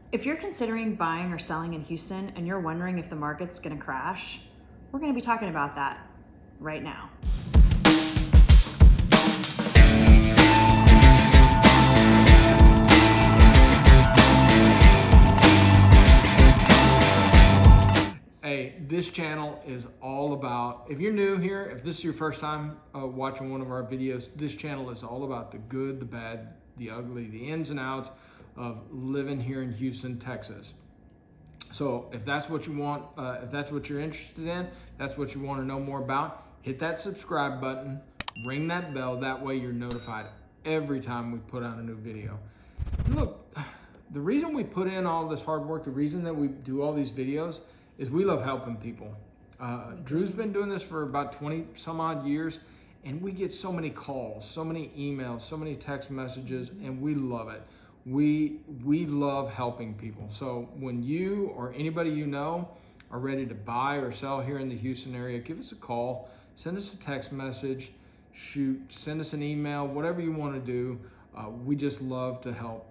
If you're considering buying or selling in Houston and you're wondering if the market's going to crash, we're going to be talking about that right now. Hey, this channel is all about, if you're new here, if this is your first time watching one of our videos, this channel is all about the good, the bad, the ugly, the ins and outs of living here in Houston, Texas. So if that's what you want, if that's what you're interested in, that's what you want to know more about, hit that subscribe button, ring that bell, that way you're notified every time we put out a new video. And look, the reason we put in all this hard work, the reason that we do all these videos is we love helping people. Drew's been doing this for about 20 some odd years, and we get so many calls, so many emails, so many text messages, and we love it. We love helping people. So when you or anybody you know are ready to buy or sell here in the Houston area, give us a call, send us a text message, send us an email, whatever you want to do. We just love to help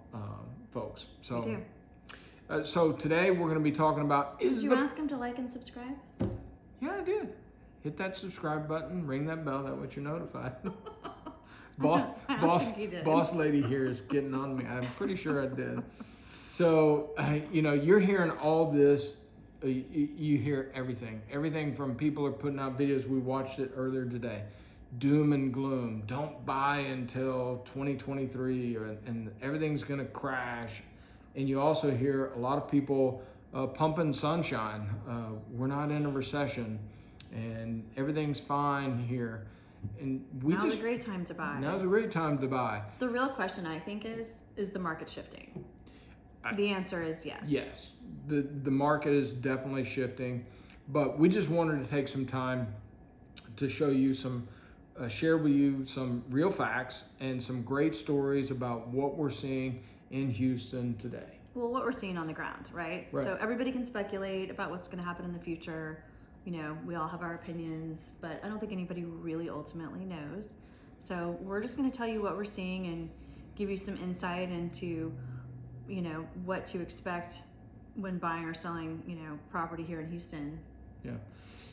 folks. So. We do. So today we're going to be talking about Did you ask him to like and subscribe? Yeah, I did. Hit that subscribe button, ring that bell, that way you're notified. Boss lady here is getting on me. I'm pretty sure I did. So, you're hearing all this. You hear everything from people are putting out videos. We watched it earlier today. Doom and gloom. Don't buy until 2023 and everything's going to crash. And you also hear a lot of people pumping sunshine. We're not in a recession and everything's fine here. And now's a great time to buy. Now's a great time to buy. The real question, I think, is the market shifting? The answer is yes. Yes, the market is definitely shifting, but we just wanted to take some time to show you share with you some real facts and some great stories about what we're seeing in Houston today. Well, what we're seeing on the ground, right? So everybody can speculate about what's going to happen in the future. We all have our opinions, but I don't think anybody really ultimately knows. So we're just going to tell you what we're seeing and give you some insight into, what to expect when buying or selling, property here in Houston. Yeah.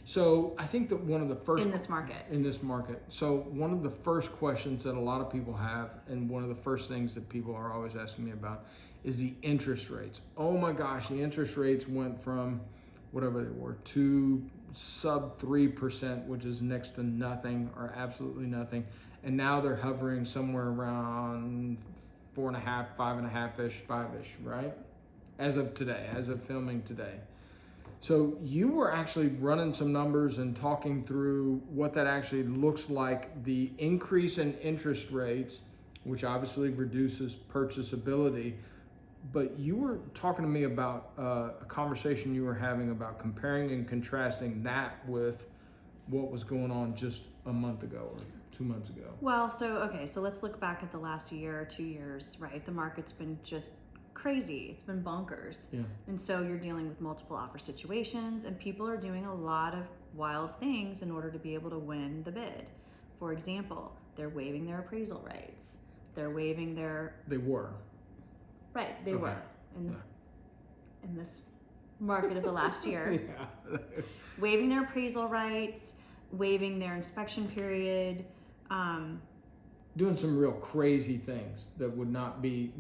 So I think that one of the first in this market. So one of the first questions that a lot of people have, and one of the first things that people are always asking me about, is the interest rates. Oh my gosh, the interest rates went from whatever they were to sub 3%, which is next to nothing or absolutely nothing, and now they're hovering somewhere around 4.5, 5.5ish, 5ish, right? As of today, as of filming today. So you were actually running some numbers and talking through what that actually looks like, the increase in interest rates, which obviously reduces purchasability. But you were talking to me about a conversation you were having about comparing and contrasting that with what was going on just a month ago or 2 months ago. Well, so let's look back at the last year or 2 years, right? The market's been just crazy. It's been bonkers. Yeah. And so you're dealing with multiple offer situations and people are doing a lot of wild things in order to be able to win the bid. For example, they're waiving their appraisal rights. They're waiving their... They were. Right, they were in this market of the last year. Yeah. Waiving their appraisal rights, waiving their inspection period, doing some real crazy things that would not be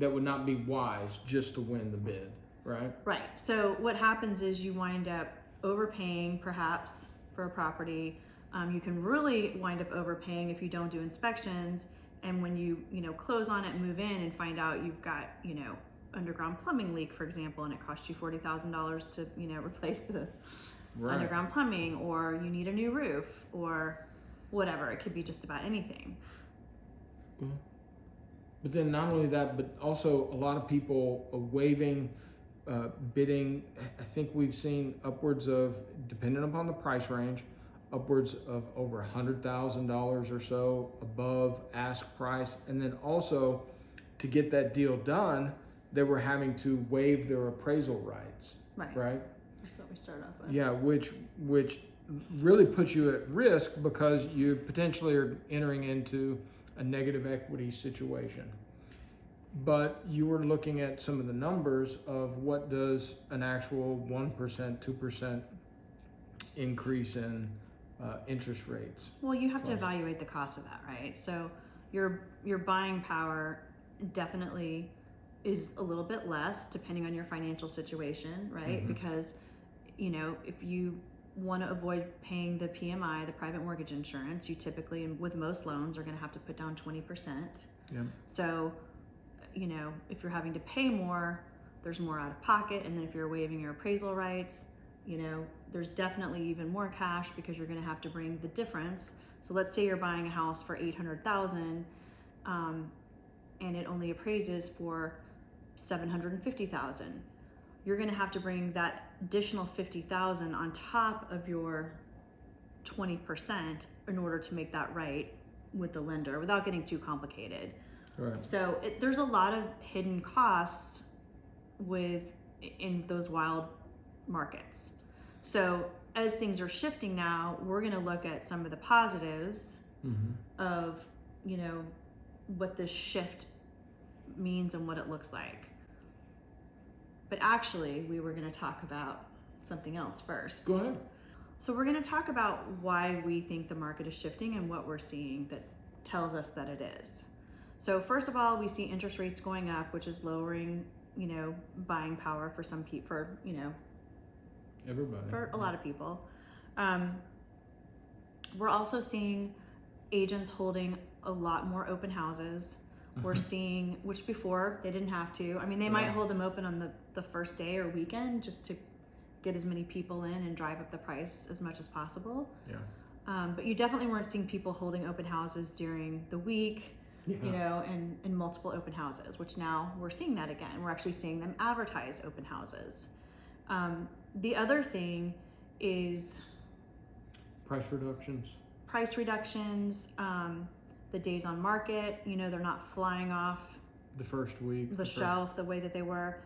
wise just to win the bid, right? Right. So what happens is you wind up overpaying perhaps for a property. You can really wind up overpaying if you don't do inspections. And when you close on it and move in and find out you've got, underground plumbing leak, for example, and it costs you $40,000 to, replace the underground plumbing, or you need a new roof or whatever. It could be just about anything. Mm-hmm. But then not only that, but also a lot of people waiving bidding. I think we've seen upwards of, depending upon the price range, upwards of over $100,000 or so above ask price. And then also to get that deal done, they were having to waive their appraisal rights. Right? That's what we started off with. Yeah, which really puts you at risk because you potentially are entering into a negative equity situation. But you were looking at some of the numbers of what does an actual 1%, 2% increase in interest rates. Well, you have to evaluate the cost of that, right? So your buying power definitely is a little bit less depending on your financial situation, right? Because, if you want to avoid paying the PMI, the private mortgage insurance, you typically, and with most loans, are going to have to put down 20%. Yeah. So, if you're having to pay more, there's more out of pocket. And then if you're waiving your appraisal rights, there's definitely even more cash because you're going to have to bring the difference. So let's say you're buying a house for $800,000, and it only appraises for $750,000. You're going to have to bring that additional $50,000 on top of your 20% in order to make that right with the lender without getting too complicated. Right. So there's a lot of hidden costs in those wild markets. So as things are shifting now, we're going to look at some of the positives of, what this shift means and what it looks like. But actually, we were going to talk about something else first. Go ahead. So we're going to talk about why we think the market is shifting and what we're seeing that tells us that it is. So first of all, we see interest rates going up, which is lowering, buying power for some people, Everybody. for a lot of people. We're also seeing agents holding a lot more open houses. We're seeing, which before they didn't have to. I mean, they might hold them open on the first day or weekend just to get as many people in and drive up the price as much as possible. Yeah. But you definitely weren't seeing people holding open houses during the week, and multiple open houses, which now we're seeing that again. We're actually seeing them advertise open houses. The other thing is Price reductions. The days on market, they're not flying off The first week. the shelf the way that they were.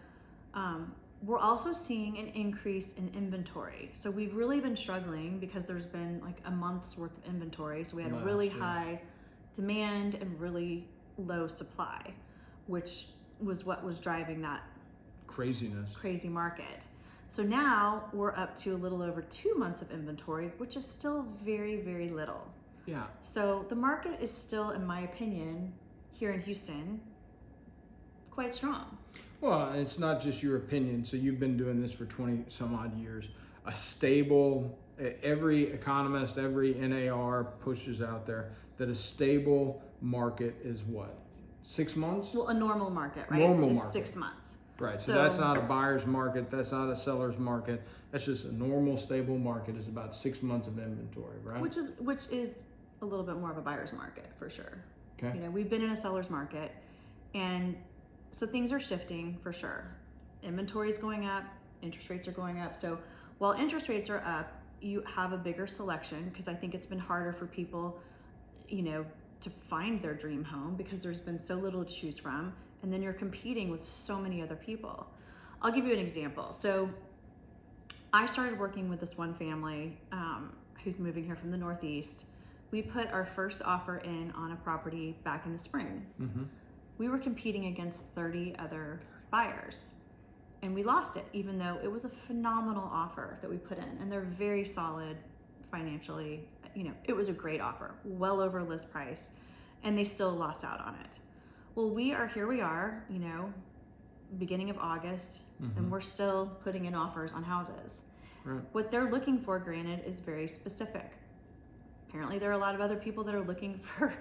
We're also seeing an increase in inventory. So we've really been struggling because there's been like a month's worth of inventory. So we had really high demand and really low supply, which was what was driving that crazy market. So now we're up to a little over 2 months of inventory, which is still very, very little. Yeah. So the market is still, in my opinion, here in Houston, quite strong. Well, it's not just your opinion. So you've been doing this for 20 some odd years. A stable, every economist, every NAR pushes out there that a stable market is what? 6 months? Well, a normal market, right? Normal is market. 6 months. Right. So that's not a buyer's market. That's not a seller's market. That's just a normal, stable market is about 6 months of inventory, right? Which is a little bit more of a buyer's market for sure. Okay. We've been in a seller's market, and so things are shifting for sure. Inventory is going up, interest rates are going up. So while interest rates are up, you have a bigger selection because I think it's been harder for people, to find their dream home because there's been so little to choose from. And then you're competing with so many other people. I'll give you an example. So I started working with this one family who's moving here from the Northeast. We put our first offer in on a property back in the spring. We were competing against 30 other buyers, and we lost it, even though it was a phenomenal offer that we put in, and they're very solid financially. It was a great offer, well over list price, and they still lost out on it. Well, here we are, beginning of August, and we're still putting in offers on houses. Right. What they're looking for, granted, is very specific. Apparently there are a lot of other people that are looking for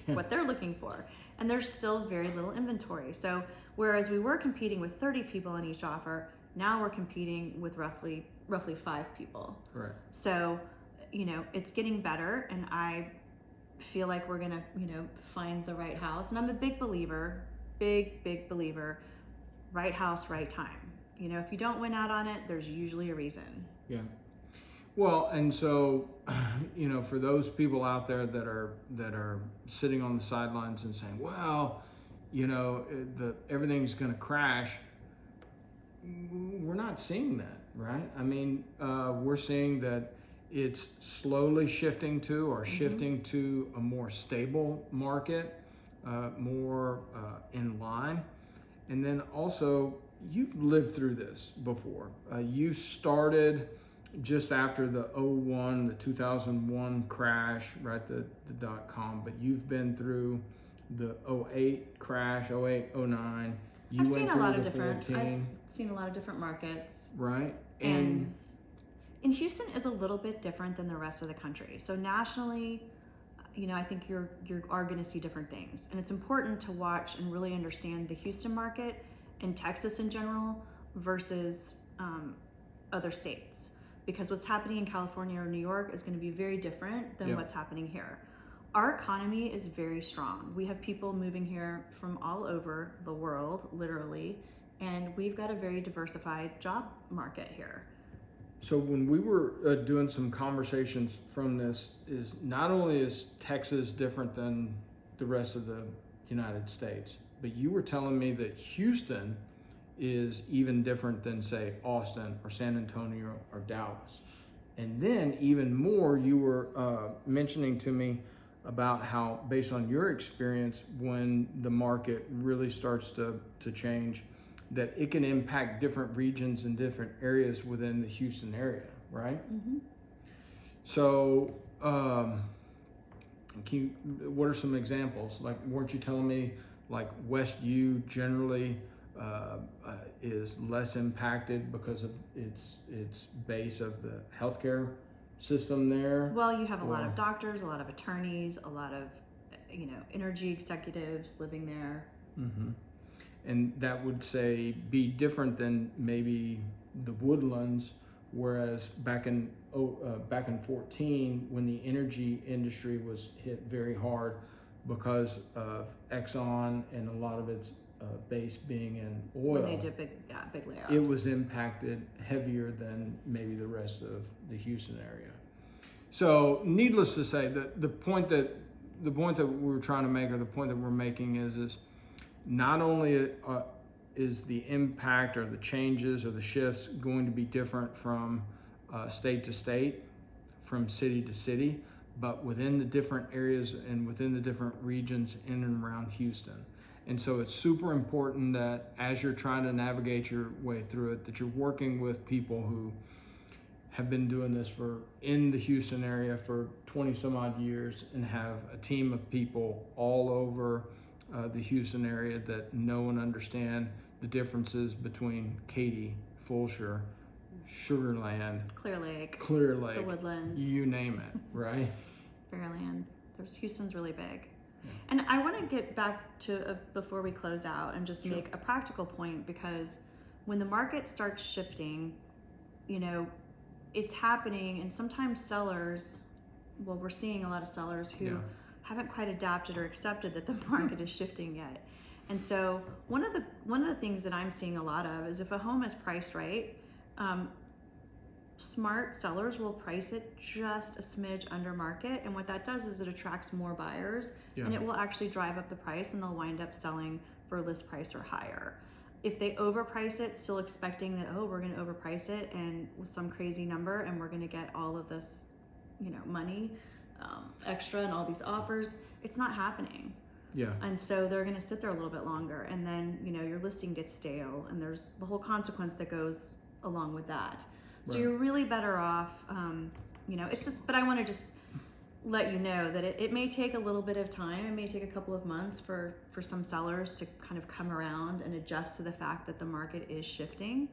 what they're looking for, and there's still very little inventory. So whereas we were competing with 30 people on each offer, now we're competing with roughly 5 people. Right. So, it's getting better, and I feel like we're gonna, find the right house. And I'm a big believer, right house, right time. If you don't win out on it, there's usually a reason. Yeah. Well, and so, for those people out there that are sitting on the sidelines and saying, well, everything's going to crash, we're not seeing that, right? I mean, we're seeing that it's slowly shifting to a more stable market, more in line. And then also, you've lived through this before. You started just after the 01, the 2001 crash, right, the .com, but you've been through the 08 crash, 08, 09. I've seen a lot of different markets. Right. And Houston is a little bit different than the rest of the country. So nationally, I think you are going to see different things. And it's important to watch and really understand the Houston market and Texas in general versus other states. Because what's happening in California or New York is going to be very different than what's happening here. Our economy is very strong. We have people moving here from all over the world, literally, and we've got a very diversified job market here. So when we were doing some conversations from this, is not only is Texas different than the rest of the United States, but you were telling me that Houston is even different than, say, Austin or San Antonio or Dallas. And then even more, you were mentioning to me about how, based on your experience, when the market really starts to change, that it can impact different regions and different areas within the Houston area, right? Mm-hmm. So, what are some examples? Like, weren't you telling me, like, West U generally is less impacted because of its base of the healthcare system there? Well, you have a lot of doctors, a lot of attorneys, a lot of energy executives living there. Mm-hmm. And that would say be different than maybe the Woodlands, whereas back in 14, when the energy industry was hit very hard because of Exxon and a lot of its base being in oil, when they did big layoffs, it was impacted heavier than maybe the rest of the Houston area. So, needless to say, the point that we're trying to make, or the point that we're making, is not only is the impact or the changes or the shifts going to be different from state to state, from city to city, but within the different areas and within the different regions in and around Houston. And so it's super important that as you're trying to navigate your way through it, that you're working with people who have been doing this in the Houston area for 20 some odd years, and have a team of people all over the Houston area that know and understand the differences between Katy, Fulshire, Sugar Land, Clear Lake, the Woodlands, you name it, right? Fairland. Houston's really big. Yeah. And I want to get back to before we close out and just make a practical point, because when the market starts shifting, it's happening, and sometimes sellers, we're seeing a lot of sellers who haven't quite adapted or accepted that the market is shifting yet. And so one of the things that I'm seeing a lot of is, if a home is priced right, smart sellers will price it just a smidge under market, and what that does is it attracts more buyers, and it will actually drive up the price, and they'll wind up selling for list price or higher. If they overprice it, still expecting that, we're going to overprice it and with some crazy number, and we're going to get all of this money extra and all these offers, it's not happening. And so they're going to sit there a little bit longer, and then your listing gets stale, and there's the whole consequence that goes along with that. So you're really better off, it's just, but I want to just let you know that it may take a little bit of time. It may take a couple of months for some sellers to kind of come around and adjust to the fact that the market is shifting,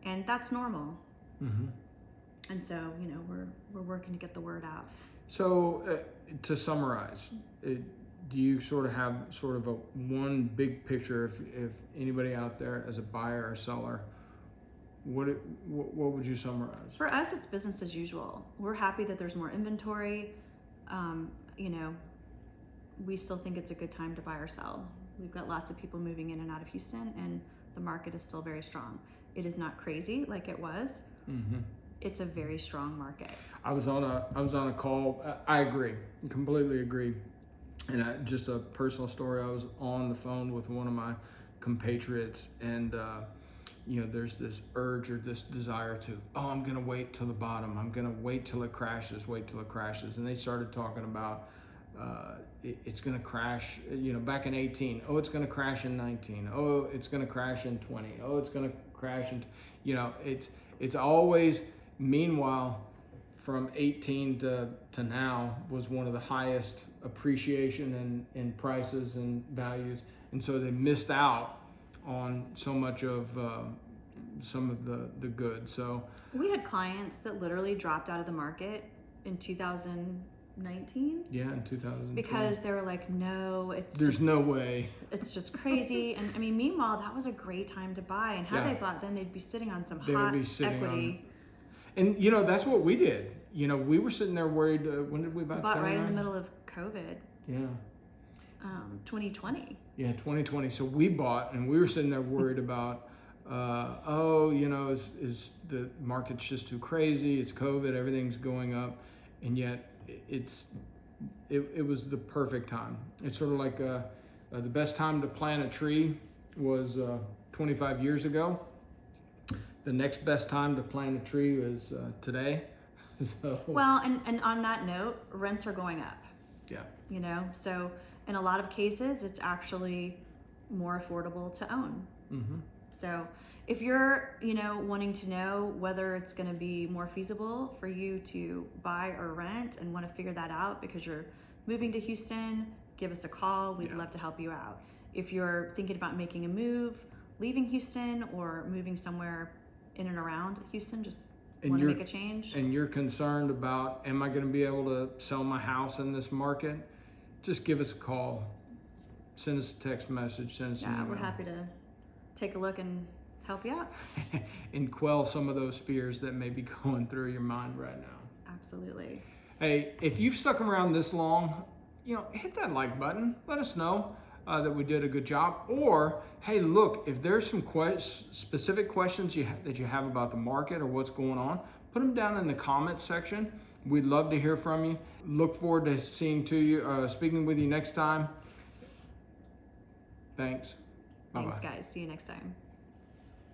and that's normal. Mm-hmm. And so, we're working to get the word out. So to summarize, do you sort of have a one big picture, if anybody out there as a buyer or seller, what would you summarize? For us, it's business as usual. We're happy that there's more inventory. We still think it's a good time to buy or sell. We've got lots of people moving in and out of Houston, and the market is still very strong. It is not crazy like it was. Mm-hmm. It's a very strong market. I was on a call. I agree, completely agree. And just a personal story. I was on the phone with one of my compatriots, and there's this urge or this desire to, I'm going to wait till the bottom. I'm going to wait till it crashes, And they started talking about it's going to crash, back in 18. Oh, it's going to crash in 19. Oh, it's going to crash in 20. Oh, it's going to crash in, it's always, meanwhile, from 18 to now was one of the highest appreciation in prices and values. And so they missed out on so much of some of the goods. So we had clients that literally dropped out of the market in 2019. Yeah, in 2000. Because they were like, no, there's no way. It's just crazy. And I mean, meanwhile, that was a great time to buy. And had they bought, then they'd be sitting on some hot equity. And that's what we did. We were sitting there worried. When did we buy? Bought right in the middle of COVID. Yeah. 2020. Yeah, 2020. So we bought, and we were sitting there worried about, is the market's just too crazy? It's COVID. Everything's going up, and yet it was the perfect time. It's sort of like the best time to plant a tree was 25 years ago. The next best time to plant a tree is today. So. Well, and on that note, rents are going up. Yeah. So in a lot of cases, it's actually more affordable to own. Mm-hmm. So if you're, wanting to know whether it's going to be more feasible for you to buy or rent and want to figure that out because you're moving to Houston, give us a call. We'd love to help you out. If you're thinking about making a move, leaving Houston or moving somewhere in and around Houston, just want to make a change. And you're concerned about, am I going to be able to sell my house in this market? Just give us a call. Send us a text message. Send us an email. We're happy to take a look and help you out. And quell some of those fears that may be going through your mind right now. Absolutely. Hey, if you've stuck around this long, hit that like button. Let us know that we did a good job. Or, hey, look, if there's some specific questions that you have about the market or what's going on, put them down in the comments section. We'd love to hear from you. Look forward to speaking with you next time. Thanks. Bye-bye. Thanks, guys. See you next time.